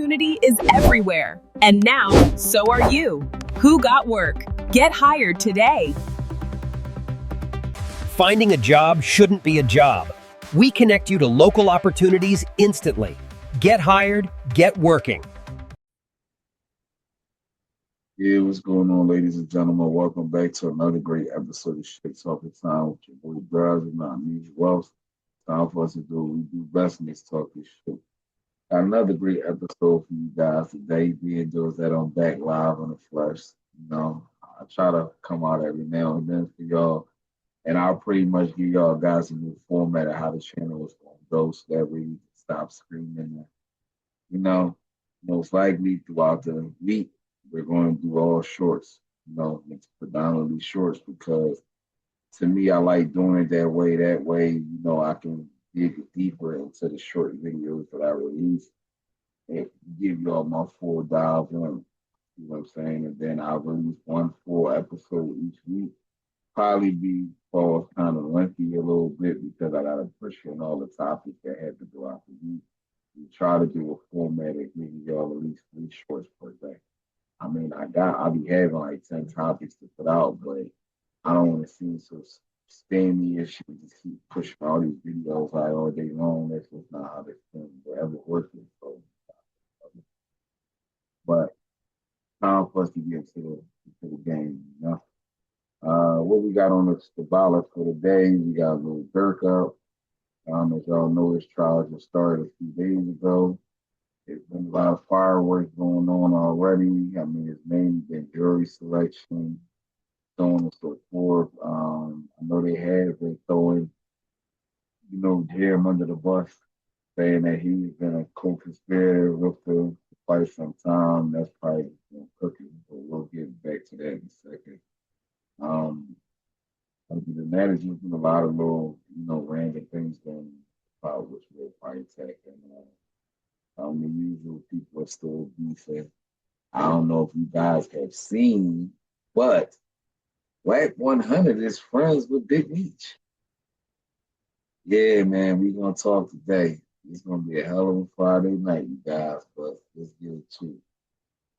opportunity is everywhere. And now, so are you. Who got work? Get hired today. Finding a job shouldn't be a job. We connect you to local opportunities instantly. Get hired, get working. Yeah, what's going on, ladies and gentlemen? Welcome back to another great episode of Shyt Talkin Time with your boy Browser, not me, Wealth. Time for us to do what we do best in this talking shit. Got another great episode for you guys today. Being those that I'm back live on the flesh. I try to come out every now and then for y'all. And I'll pretty much give y'all guys a new format of how the channel is going to go so that way you can stop screaming. And, most likely throughout the week, we're going to do all shorts. It's predominantly shorts because to me, I like doing it that way. That way, I can dig deeper into the short videos that I release and give y'all my full dive in. You know what I'm saying? And then I'll release one full episode each week. Probably be falls kind of lengthy a little bit because I gotta push in all the topics that had to go out the week. We try to do a format that gives y'all at least 3 shorts per day. I mean, I'll be having like 10 topics to put out, but I don't want to seem so spammy and shit. Just keep pushing all these videos out all day long. That's just not how this thing will ever work. So, but time for us to get to the game. What we got on the ballot for today? We got Lil Durk up. As y'all know, his trial just started a few days ago. There's been a lot of fireworks going on already. I mean, it's mainly been jury selection, so on and so forth. I know they have been throwing, Jim under the bus, saying that he's been a co-conspirator with the quite some time. That's probably cooking, but we'll get back to that in a second. Other than that, it's just been a lot of little, random things going about which we'll probably attack. And the usual people are still beefing. I don't know if you guys have seen, but Wack 100 is friends with Big Meech. Yeah, man, we're going to talk today. It's going to be a hell of a Friday night, you guys, but let's get to it.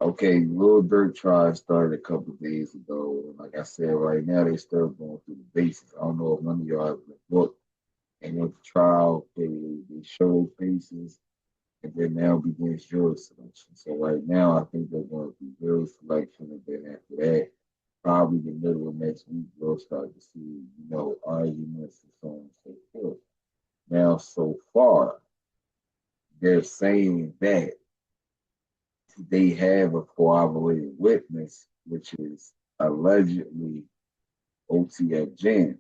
Okay, Lil Durk trial started a couple of days ago. And like I said, right now they still going through the bases. I don't know if none of y'all have been booked. And with the trial, they show faces, and then now begins jury selection. So right now, I think they're going to do jury selection, and then after that, probably the middle of next week, we'll start to see, arguments and so on and so forth. Now, so far, they're saying that they have a corroborated witness, which is allegedly OTF Jam.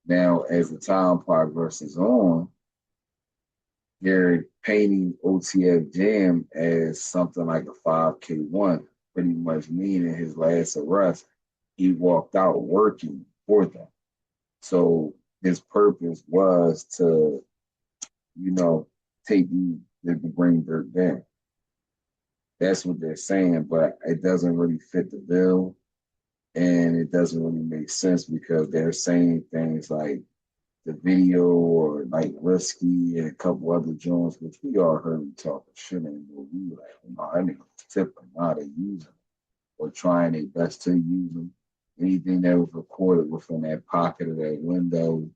Now, as the time progresses on, they're painting OTF Jam as something like a 5K1, pretty much meaning his last arrest, he walked out working for them. So his purpose was to, take you to bring Durk down. That's what they're saying, but it doesn't really fit the bill. And it doesn't really make sense because they're saying things like the video or like Risky and a couple other joints, which we all heard me talking shit and we were like, I need to tip them how they use them or trying their best to use them. Anything that was recorded within that pocket of that window,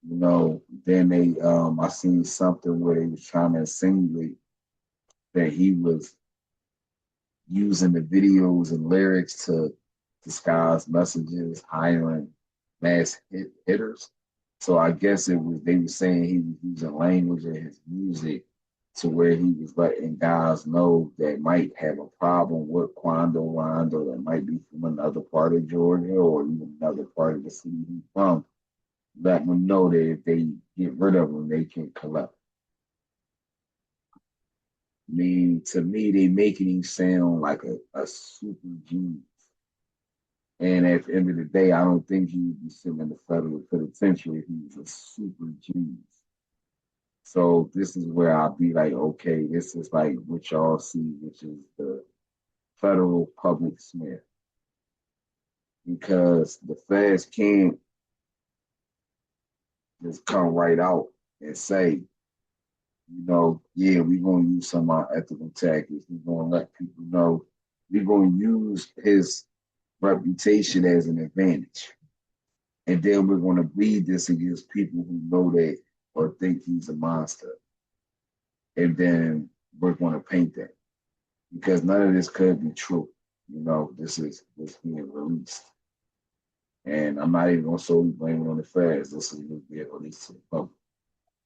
then they I seen something where they was trying to insinuate that he was using the videos and lyrics to disguise messages, hiring mass hitters. So I guess they were saying he was using language in his music to where he was letting guys know that might have a problem with Quando Rondo that might be from another part of Georgia or even another part of the city he's from. Letting them know that if they get rid of him, they can collect. I mean, to me, they making him sound like a super genius. And at the end of the day, I don't think he would be sitting in the federal penitentiary if he was a super genius. So this is where I'll be like, okay, this is like what y'all see, which is the federal public smear. Because the feds can't just come right out and say, Yeah, we're gonna use some ethical tactics. We're gonna let people know. We're gonna use his reputation as an advantage. And then we're gonna bleed this against people who know that or think he's a monster. And then we're gonna paint that. Because none of this could be true. This is what's being released. And I'm not even gonna solely blame it on the feds. This is what's being released to the public.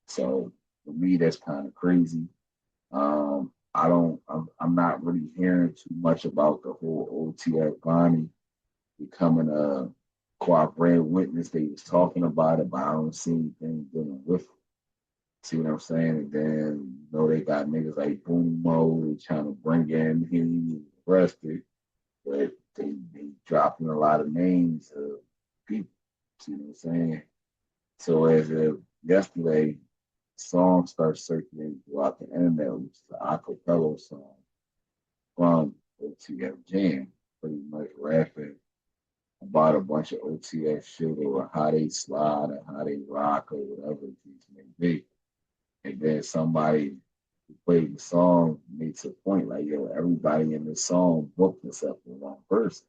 So for me, that's kind of crazy. I'm not really hearing too much about the whole OTF Bonnie becoming a cooperating witness. They was talking about it, but I don't see anything dealing with it. See what I'm saying? And then, they got niggas like Boom Mo, they trying to bring in him arrested, but they dropping a lot of names of people. See what I'm saying? So as of yesterday, song started circulating throughout the internet, which is an acapella song from OTF Jam, pretty much rapping about a bunch of OTF shit or how they slide and how they rock or whatever the case may be. And then somebody who played the song makes a point like, yo, everybody in this song booked except for one person.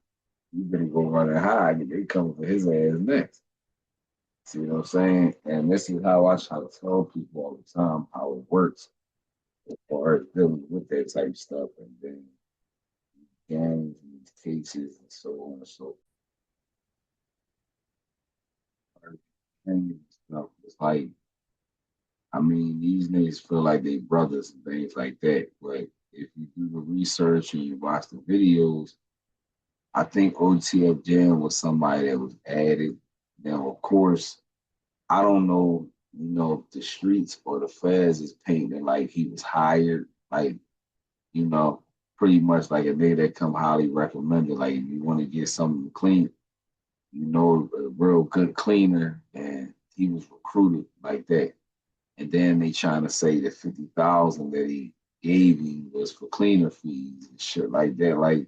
You better go running high, and they coming for his ass next. See what I'm saying? And this is how I try to tell people all the time how it works as far as dealing with that type of stuff and then gangs and these cases and so on and so forth. And stuff. It's like, these niggas feel like they brothers and things like that. But if you do the research and you watch the videos, I think OTF Jam was somebody that was added. Now, of course, I don't know, if the streets or the feds is painting like he was hired, like, you know, pretty much like a nigga that come highly recommended. Like, if you want to get something clean, a real good cleaner, and he was recruited like that. And then they trying to say the 50,000 that he gave him was for cleaner fees and shit like that. Like,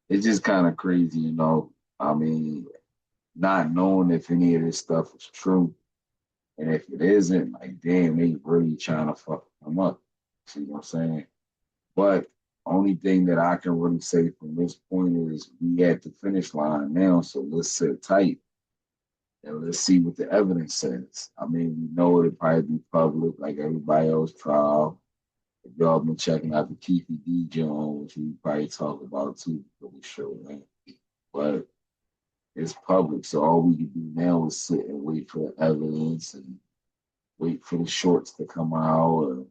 it's just kind of crazy. I mean, not knowing if any of this stuff is true. And if it isn't, like, damn, they really trying to fuck him up. See what I'm saying? But only thing that I can really say from this point is we at the finish line now, so let's sit tight and let's see what the evidence says. We know it'll probably be public like everybody else trial. If y'all been checking out the Keefe D Jones, which we probably talk about too, but we sure, man. But it's public, so all we can do now is sit and wait for the evidence and wait for the shorts to come out,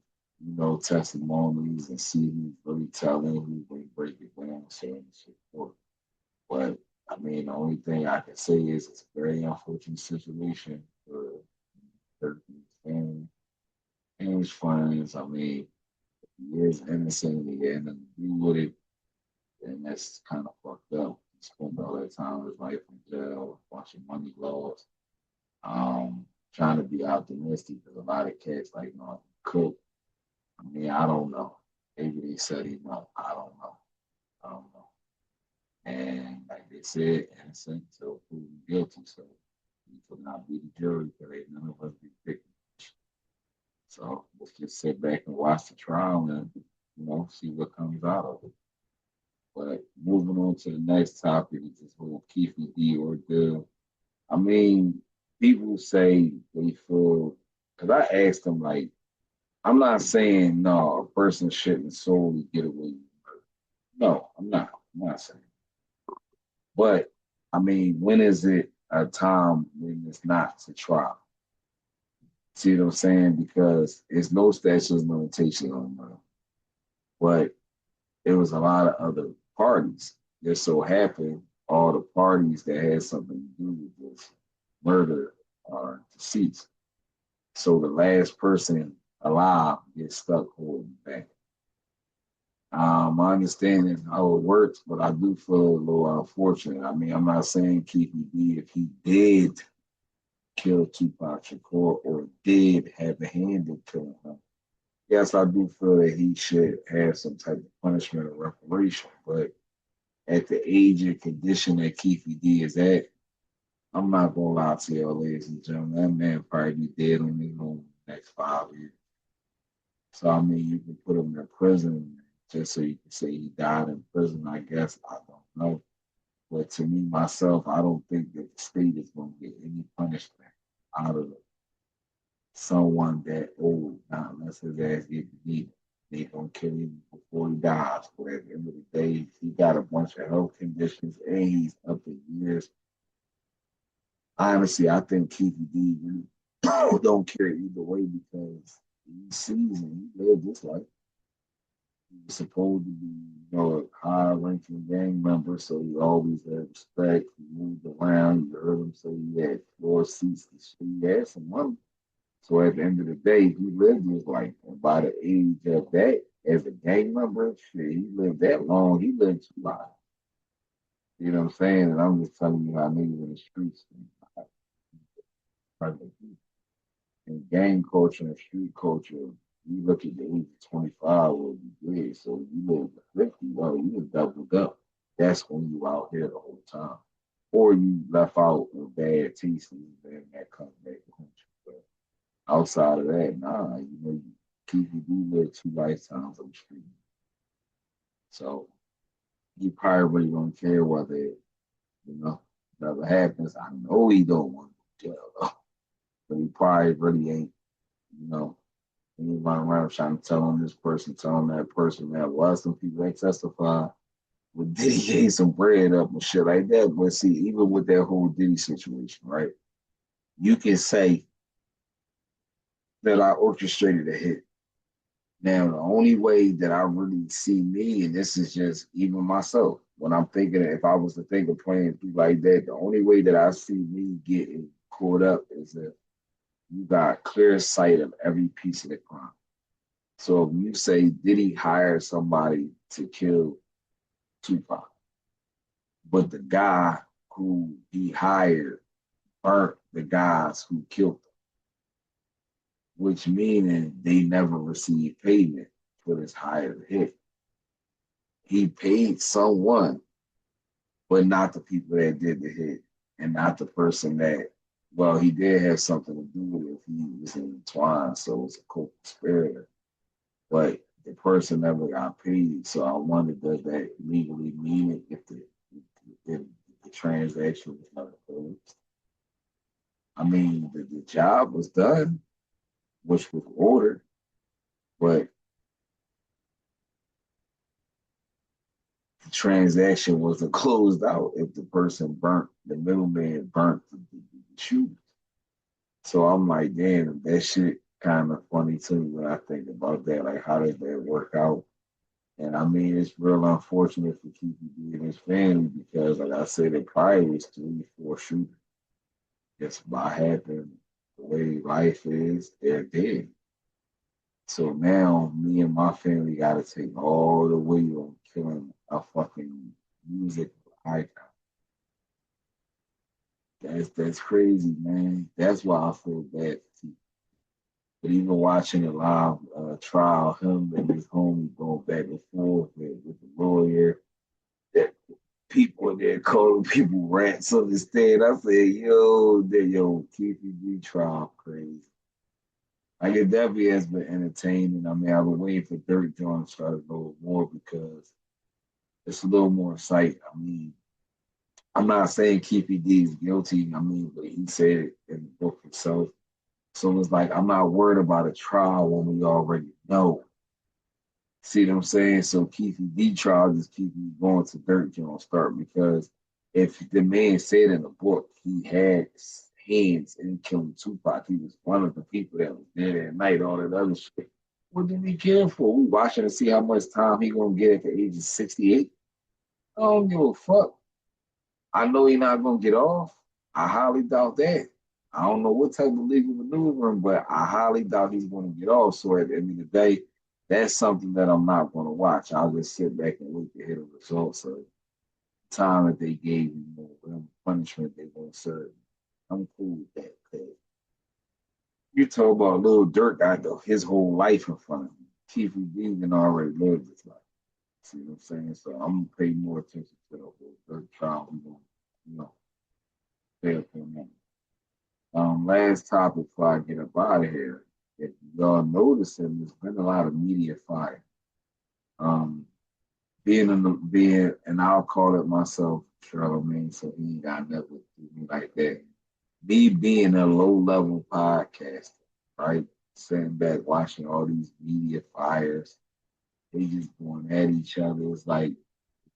or testimonies, and see who's really telling, who's going to break it down, so on and so forth. But the only thing I can say is it's a very unfortunate situation for Turkey's family and his friends. He is innocent, he had nothing to do with it, and that's kind of fucked up. He spent all that time of his life in jail, a bunch of money lost. Trying to be optimistic because a lot of cats like, no, cook. I don't know. Maybe they said he know. I don't know. I don't know. And like they said, innocent until proven guilty. So he could not be the jury because ain't none of us be victims. So let's just sit back and watch the trial and see what comes out of it. But moving on to the next topic is this whole Keefe D ordeal. I mean, people say they feel because I asked them like, I'm not saying no, a person shouldn't solely get away with murder. No, I'm not. I'm not saying. But when is it a time when it's not to trial? See what I'm saying? Because it's no statute of limitation on murder. But there was a lot of other parties. Just so happened all the parties that had something to do with this murder are deceased. So the last person alive gets stuck holding back. My understanding is how it works, but I do feel a little unfortunate. I'm not saying Keefe D, if he did kill Tupac Shakur or did have a hand in killing him, yes, I do feel that he should have some type of punishment or reparation. But at the age and condition that Keefe D is at, I'm not gonna lie to y'all, ladies and gentlemen. That man probably be dead on his own next 5 years. So I mean, you can put him in prison just so you can say he died in prison. I guess I don't know, but to me myself, I don't think that the state is going to get any punishment out of someone that old, not unless his ass get beat. They gonna kill him before he dies. But at the end of the day, he got a bunch of health conditions and he's up in years. Honestly, I think Keefe D really don't care either way because he sees and he lived this life. He was supposed to be, a high ranking gang member, so he always had respect. He moved around. You heard him say he had floor seats. He had some money. So at the end of the day, he lived his life. And by the age of that, as a gang member, shit, he lived that long. He lived too long. You know what I'm saying? And I'm just telling you how niggas in the streets and gang culture and street culture, you look at the age of 25 what you did. So you live to 50, well, you was doubled up. That's when you out here the whole time. Or you left out a bad taste and then that comes back to haunt you. Outside of that, nah, you keep you do live two lifetimes on the street. So you probably really don't care whether whatever happens. I know he don't want to go to jail though. But he probably really ain't, you know, and he run around trying to tell on this person, telling that person that was some people that testify with Diddy gave some bread up and shit like that. But see, even with that whole Diddy situation, right? You can say that I orchestrated a hit. Now, the only way that I really see me, and this is just even myself, when I'm thinking, if I was to think of playing through like that, the only way that I see me getting caught up is if you got clear sight of every piece of the crime. So if you say, did he hire somebody to kill Tupac? But the guy who he hired burnt the guys who killed him, which meaning they never received payment for this hired hit. He paid someone, but not the people that did the hit, and not the person that, well, he did have something to do with it. He was entwined, so it's a co-conspirator. But the person never got paid. So I wonder, does that legally mean it if the transaction was not closed? I mean, the job was done, which was ordered, but the transaction wasn't closed out if the person burnt, the middleman burnt the shoes. So I'm like, damn, that shit kind of funny to me when I think about that. Like, how did that work out? And I mean, it's real unfortunate for Keefe D and his family because, like I said, it probably was 3, 4 shooters. Just by happening the way life is, they're dead. So now me and my family got to take all the weight on killing a fucking music icon. That's crazy, man. That's why I feel bad. But even watching a live trial, him and his homie going back and forth with the lawyer, that people in there calling people rats on the stand. I said, yo, Keefe D trial crazy. Like it definitely has been entertaining. I mean, I've been waiting for Dirk Jones to start a little more because it's a little more sight. I mean, I'm not saying Keefe D is guilty. I mean, but he said it in the book himself. So it's like I'm not worried about a trial when we already know. See what I'm saying? So Keefe D trial just keep me going to Dirk Jones start because if the man said in the book he had hands in killing Tupac, he was one of the people that was there at night, all that other shit. What did he care for? We watching to see how much time he gonna get at the age of 68. I don't give a fuck. I know he not gonna get off. I highly doubt that. I don't know what type of legal maneuvering, but I highly doubt he's gonna get off. So at the end of the day, that's something that I'm not gonna watch. I'll just sit back and wait to hear the results of the time that they gave him, whatever punishment they're gonna serve. I'm cool with that. Cause you talk about Lil Durk got his whole life in front of him. Keefe D already lived his life. See what I'm saying? So I'm gonna pay more attention to the whole Durk trial. I'm gonna, you know, pay up on that. Last topic before I get up out of here if y'all noticing, there's been a lot of media fire. Um, and I'll call it myself, Charlamagne, so he ain't got nothing to do me like that. Me being a low level podcaster, right? Sitting back watching all these media fires, they just going at each other. It's like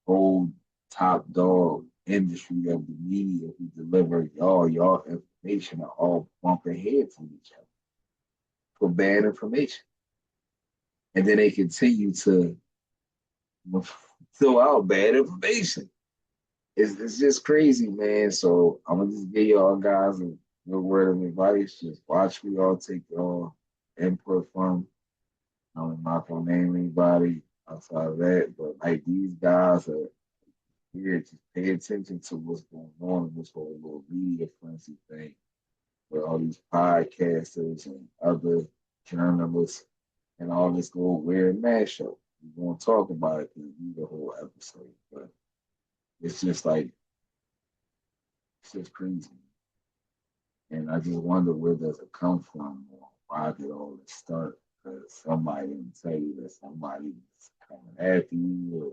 whole top dog industry of the media who deliver y'all information are all bumping heads with each other for bad information. And then they continue to throw out bad information. It's just crazy, man. So I'm gonna just give y'all guys a good word of advice. Just watch me all take y'all input from. I'm not gonna name anybody outside of that, but like these guys are here. Just pay attention to what's going on in this whole little media frenzy thing, where all these podcasters and other journalists and all this little weird mashup. We're gonna talk about it through the whole episode, but it's just like it's just crazy. And I just wonder where does it come from or why did all this start? Because somebody didn't tell you that somebody was coming after you. Or,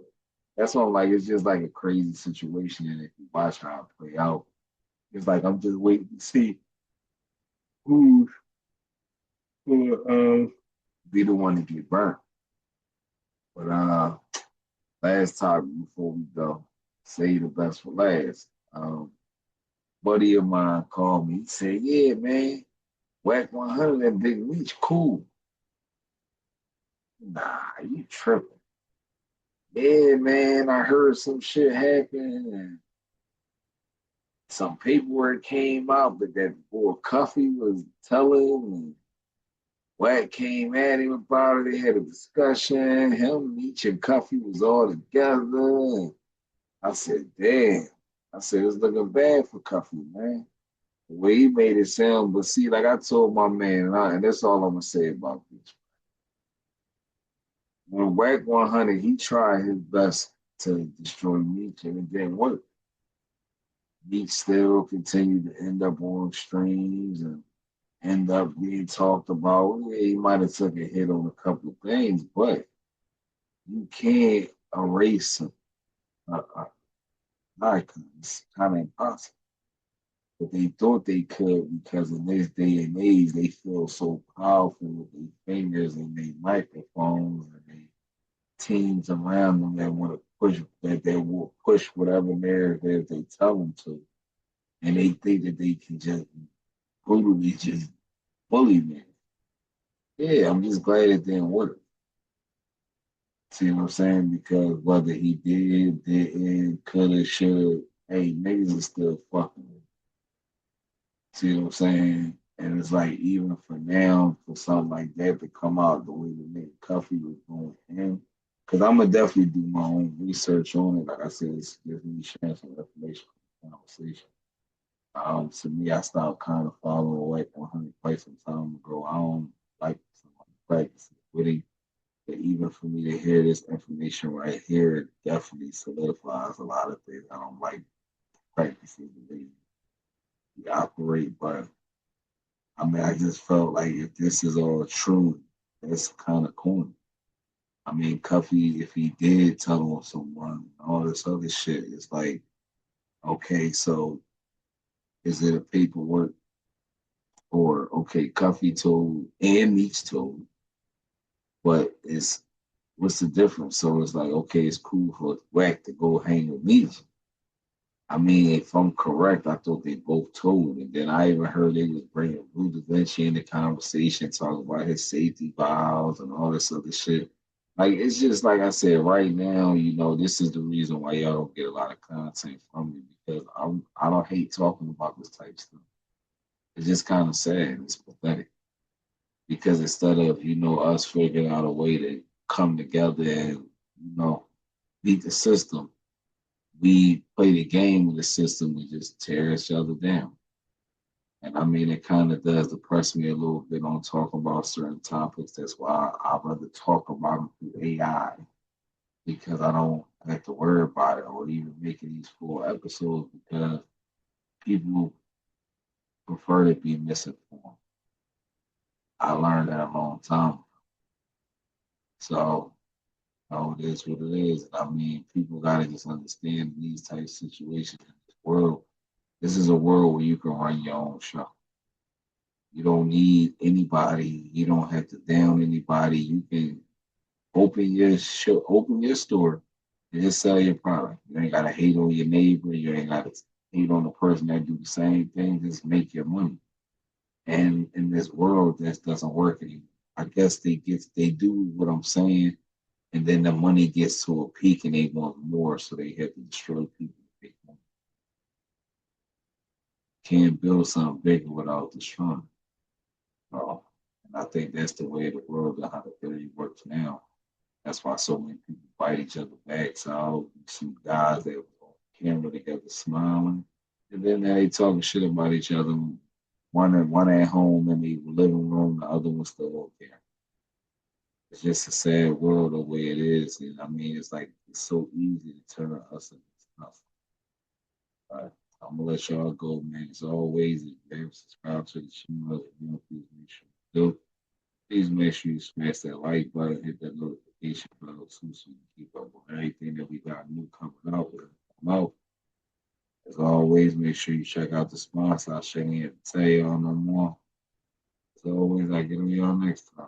that's what I'm like. It's just like a crazy situation. And if you watch how it play out, it's like I'm just waiting to see who will be the one to get burnt. But last topic before we go, say the best for last. Buddy of mine called me. He said, "Yeah, man, Wack 100 and Big Meech, cool." Nah, you tripping. Yeah, man, I heard some shit happen and some paperwork came out, but that boy Cuffee was telling and Wack came at him about it. They had a discussion. Him, Meech, and Cuffee was all together. And I said, damn. I said, it's looking bad for Cuffee, man. The way he made it sound, but see, like I told my man, and that's all I'm gonna say about this. When Wack 100, he tried his best to destroy Meech, and it didn't work. Meech still continued to end up on streams and end up being talked about. Yeah, he might have took a hit on a couple of things, but you can't erase a icon. It's kind of impossible. But they thought they could because in this day and age, they feel so powerful with their fingers and their microphones and their teams around them that want to push, that they will push whatever narrative they tell them to. And they think that they can just brutally just bully me. Yeah, I'm just glad it didn't work. See what I'm saying? Because whether he did, didn't, coulda, shoulda, hey, niggas is still fucking with. See what I'm saying? And it's like even for now, for something like that to come out the way that nigga Cuffee was doing him, because I'm gonna definitely do my own research on it. Like I said, it's gives me sharing some information from the conversation. To me, I stopped kind of following Wack 100 quite some time ago. I don't like some practice with him. But even for me to hear this information right here, it definitely solidifies a lot of things. I don't like practicing the way we operate, but I mean, I just felt like if this is all true, that's kind of corny. I mean, Cuffy, if he did tell on someone, all this other shit, it's like, okay, so is it a paperwork or okay, Cuffy told and Meech told, but it's what's the difference? So it's like, okay, it's cool for Wack to go hang with Meech. I mean, if I'm correct, I thought they both told. And then I even heard they was bringing Lil Durk in the conversation, talking about his safety vows and all this other shit. Like, it's just like I said, right now, this is the reason why y'all don't get a lot of content from me because I don't hate talking about this type of stuff. It's just kind of sad. It's pathetic because instead of, us figuring out a way to come together and, beat the system, we play the game with the system and just tear each other down. And I mean, it kind of does depress me a little bit on talking about certain topics. That's why I'd rather talk about them through AI because I don't have to worry about it or even making these full episodes because people prefer to be misinformed. I learned that a long time ago. So, it is what it is. I mean, people gotta just understand these type of situations in this world. This is a world where you can run your own show. You don't need anybody. You don't have to down anybody. You can open your store, and just sell your product. You ain't gotta hate on your neighbor. You ain't gotta hate on the person that do the same thing. Just make your money. And in this world, that doesn't work anymore. I guess they do what I'm saying, and then the money gets to a peak, and they want more, so they have to destroy people to make money. Can't build something bigger without destroying. And I think that's the way the world of how the theory works now. That's why so many people fight each other backs out. You see guys that were on camera together smiling, and then they talking shit about each other. One at home in the living room, the other one still on camera. It's just a sad world the way it is, and I mean, it's like it's so easy to turn us into stuff. But I'm gonna let y'all go, man. As always, if you haven't subscribed to the channel, please make sure you do. Please make sure you smash that like button, hit that notification bell too, so you can keep up with everything that we got new coming out with. As always, make sure you check out the sponsor. I shouldn't even tell y'all no more. As always, I get on y'all next time.